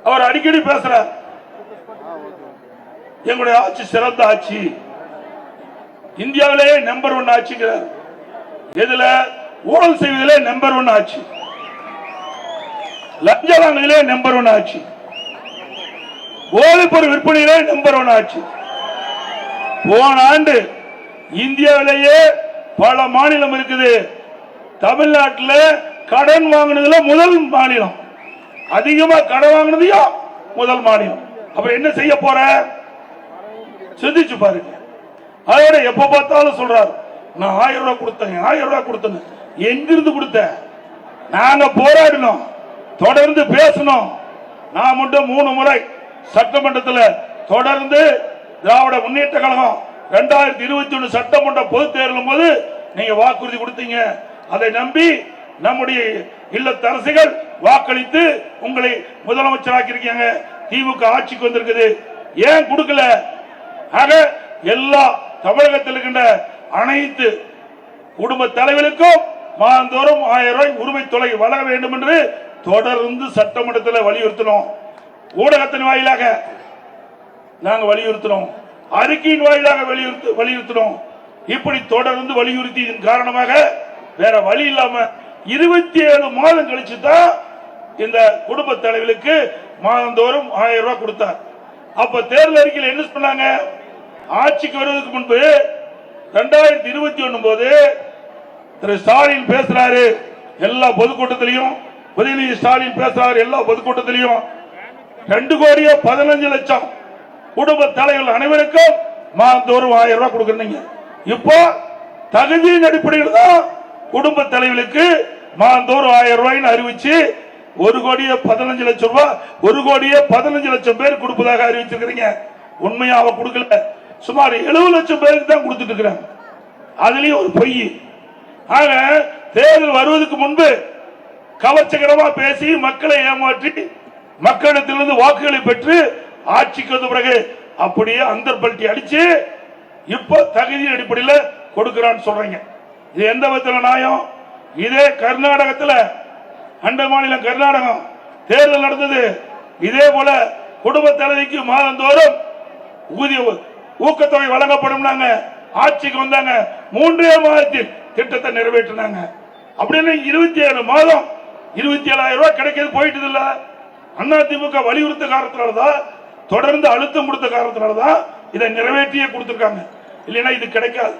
அவர் அடிக்கடி பேசுறார், எங்களுடைய ஆட்சி சிறந்த ஆட்சி, இந்தியாவிலே நம்பர் 1 ஆட்சிங்கிறார். எதுல? ஊழல் செய்வதிலே நம்பர் 1 ஆட்சி, லஞ்ச வாங்குவதிலே நம்பர் 1 ஆட்சி, போதைப்பொருள் விற்பனையிலே நம்பர் 1 ஆட்சி. போன ஆண்டு இந்தியாவிலேயே பல மாநிலம் இருக்குது, தமிழ்நாட்டில் கடன் வாங்கினதுல முதல் மாநிலம், அதிகமா கடன் வாங்கினதையும் முதல் மாநிலம். அப்ப என்ன செய்ய போற? சிந்திச்சு பாருங்க. அதோட எப்ப பார்த்தாலும் சொல்றாரு, நான் 1000 ரூபாய் கொடுத்தேன், 1000 ரூபாய் கொடுத்தேன். எங்கிருந்து கொடுத்த? நாங்க போராடினோம், தொடர்ந்து பேசணும். நான் மட்டும் 3 முறை சட்டமன்றத்தில் தொடர்ந்து திராவிட முன்னேற்ற கழகம் 2021 சட்டமன்ற பொதுத் தேர்தலும் போது நீங்க வாக்குறுதி கொடுத்தீங்க. அதை நம்பி நம்முடைய இல்லத்தரசிகள் வாக்களித்து உங்களை முதலமைச்சராக்கி இருக்காங்க. திமுக ஆட்சிக்கு வந்திருக்குது, ஏன் கொடுக்கல? ஆக எல்லா தமிழகத்தில் இருக்கின்ற அனைத்து குடும்ப தலைவர்களுக்கும் மாதந்தோறும் 1000 ரூபாய் உரிமை தொகை வழங்க வேண்டும் என்று தொடர்ந்து சட்டமன்றத்தில் வலியுறுத்தினோம். ஊடகத்தின் வாயிலாக நாங்கள் வலியுறுத்தினோம், அறிக்கையின் வாயிலாக வலியுறுத்தினோம். இப்படி தொடர்ந்து வலியுறுத்தியதன் காரணமாக வேற வழி இல்லாம 27 மாதம் கழிச்சு தான் இந்த குடும்ப தலைவர்களுக்கு மாதந்தோறும் 1000 ரூபாய் கொடுத்தார். அப்ப தேர்தல் அறிக்கையில் என்ன சொன்னாங்க? ஆட்சிக்கு வருவதற்கு முன்பு 2021 போது திரு ஸ்டாலின் பேசுறாரு எல்லா பொதுக்கூட்டத்திலையும், உதயநிதி ஸ்டாலின் பேசுறாரு எல்லா பொதுக்கூட்டத்திலையும் 2,15,00,000 குடும்ப தலைவர்கள் அனைவருக்கும் மாதந்தோறும் 1000 ரூபாய் கொடுக்கறீங்க. இப்போ தகுதியின் அடிப்படையில் தான் குடும்ப தலைவர்களுக்கு மாதந்தோறும் 1000 ரூபாய் அறிவிச்சு 1,15,00,000 ரூபாய், 1,15,00,000 பேர் கொடுப்பதாக அறிவிச்சிருக்கிறீங்க. உண்மையா அவ கொடுக்கல, சுமார் 70 லட்சம் பேருக்கு தான் கொடுத்துட்டு இருக்கிறாங்க. அதுலயும் ஒரு பொய். ஆக தேர்தல் வருவதற்கு முன்பு கவர்ச்சிகரமா பேசி மக்களை ஏமாற்றி மக்களிடத்திலிருந்து வாக்குகளை பெற்று ஆட்சிக்கு வந்த பிறகு அப்படியே அந்தர்பல்ட்டி அடிச்சு இப்ப தகுதியின் அடிப்படையில் கொடுக்கிறான்னு சொல்றீங்க. இது எந்த விதத்தில் நியாயம்? இதே கர்நாடகத்தில், அண்ட மாநிலம் கர்நாடகம் தேர்தல் நடந்தது. இதே போல குடும்ப தலைவிக்கு மாதந்தோறும் ஊதிய ஊக்கத்தொகை வழங்கப்படும். ஆட்சிக்கு வந்தாங்க, 3 மாதத்தில் திட்டத்தை நிறைவேற்றினாங்க. அப்படின்னு 27 மாதம் 27,000 ரூபாய் கிடைக்கிறது போயிட்டு இல்ல. அதிமுக வலியுறுத்த காரணத்தினாலதான், தொடர்ந்து அழுத்தம் கொடுத்த காரணத்தினாலதான் இதை நிறைவேற்றியே கொடுத்திருக்காங்க. இல்லைன்னா இது கிடைக்காது.